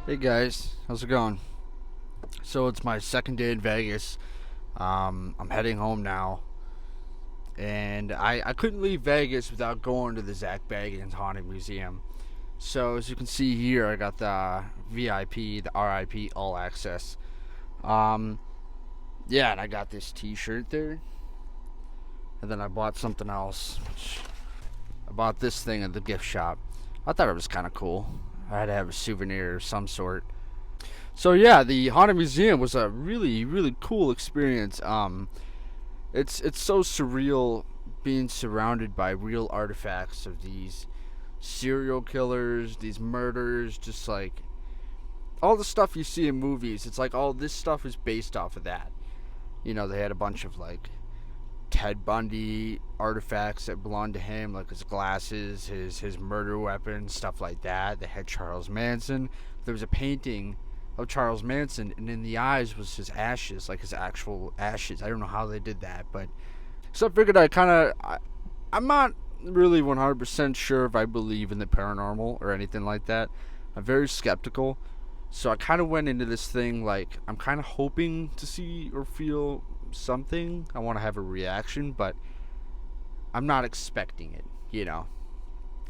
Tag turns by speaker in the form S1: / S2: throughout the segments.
S1: Hey guys, how's it going? So it's my second day in Vegas. I'm heading home now, and I couldn't leave Vegas without going to the Zach Bagan's Haunted Museum. So as you can see here, I got the VIP, the RIP, all access. Um, yeah, and I got this T-shirt there, and then I bought something else. I bought this thing at the gift shop. I thought it was kind of cool. I had to have a souvenir of some sort. So yeah, the haunted museum was a really cool experience. It's so surreal being surrounded by real artifacts of these serial killers, these murders, just like all the stuff you see in movies. It's like all this stuff is based off of that. You know, they had a bunch of like Ted Bundy artifacts that belonged to him, like his glasses, his murder weapons, stuff like that. They had Charles Manson. There was a painting of Charles Manson, and in the eyes was his ashes, like his actual ashes. I don't know how they did that, but so I figured I'm not really 100% sure if I believe in the paranormal or anything like that. I'm very skeptical, so I kind of went into this thing like I'm kind of hoping to see or feel something. I want to have a reaction, but I'm not expecting it, you know.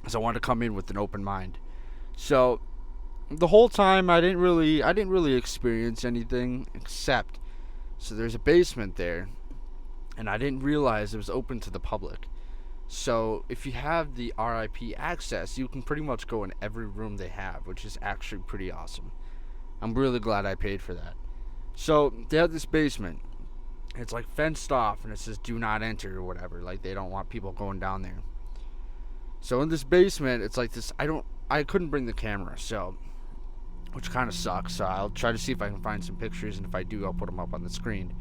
S1: So I wanted to come in with an open mind. So the whole time I didn't really experience anything except so there's a basement there, and I didn't realize it was open to the public. So if you have the RIP access, you can pretty much go in every room they have, which is actually pretty awesome. I'm really glad I paid for that. So they have this basement. It's like fenced off, and it says "Do not enter" or whatever. Like they don't want people going down there. So in this basement, it's like this. I couldn't bring the camera, so which kind of sucks. So I'll try to see if I can find some pictures, and if I do, I'll put them up on the screen.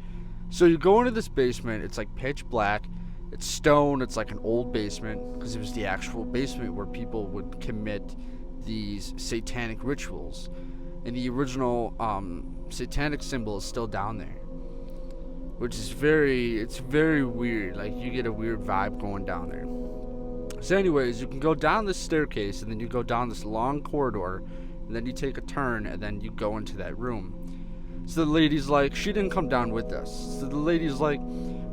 S1: So you go into this basement. It's like pitch black. It's stone. It's like an old basement because it was the actual basement where people would commit these satanic rituals, and the original satanic symbol is still down there, which is it's very weird. Like you get a weird vibe going down there. So anyways, you can go down this staircase, and then you go down this long corridor, and then you take a turn, and then you go into that room. So the lady's like, she didn't come down with us. So the lady's like,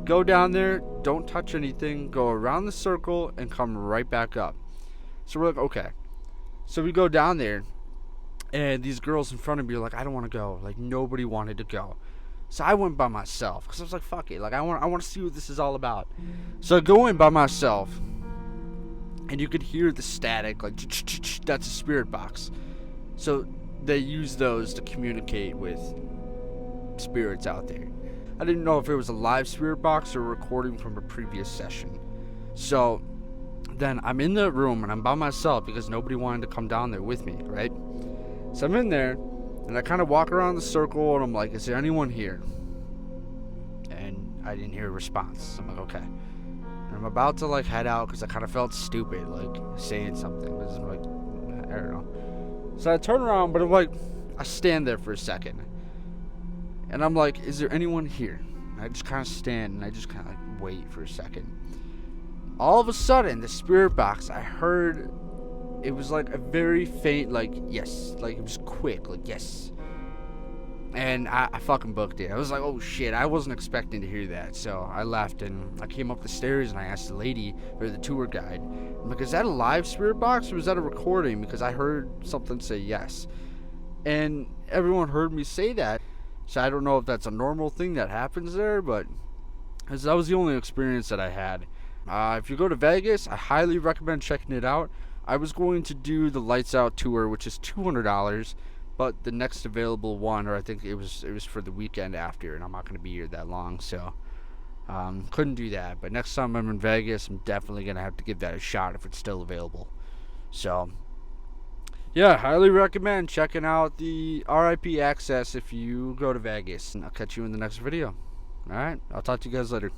S1: go down there, don't touch anything, go around the circle, and come right back up. So we're like, okay. So we go down there, and these girls in front of me are like, I don't want to go. Like nobody wanted to go. So I went by myself because I was like, fuck it. Like I want to see what this is all about. So I go in by myself, and you could hear the static, like that's a spirit box. So they use those to communicate with spirits out there. I didn't know if it was a live spirit box or a recording from a previous session. So then I'm in the room, and I'm by myself because nobody wanted to come down there with me, right? So I'm in there, and I kind of walk around the circle, and I'm like, is there anyone here? And I didn't hear a response. So I'm like, okay. And I'm about to like head out because I kind of felt stupid, like saying something. But I'm like, I don't know. So I turn around, but I'm like, I stand there for a second. And I'm like, is there anyone here? And I just kind of stand, and I just kind of like wait for a second. All of a sudden, the spirit box, I heard, it was like a very faint, like, yes. Like, it was quick, like, yes. And I fucking booked it. I was like, oh shit, I wasn't expecting to hear that. So I left, and I came up the stairs, and I asked the lady, or the tour guide, I'm like, is that a live spirit box, or was that a recording? Because I heard something say yes. And everyone heard me say that. So I don't know if that's a normal thing that happens there, but that was the only experience that I had. If you go to Vegas, I highly recommend checking it out. I was going to do the Lights Out tour, which is $200, but the next available one, or I think it was for the weekend after, and I'm not going to be here that long, so couldn't do that. But next time I'm in Vegas, I'm definitely going to have to give that a shot if it's still available. So yeah, highly recommend checking out the RIP access if you go to Vegas. And I'll catch you in the next video. Alright, I'll talk to you guys later.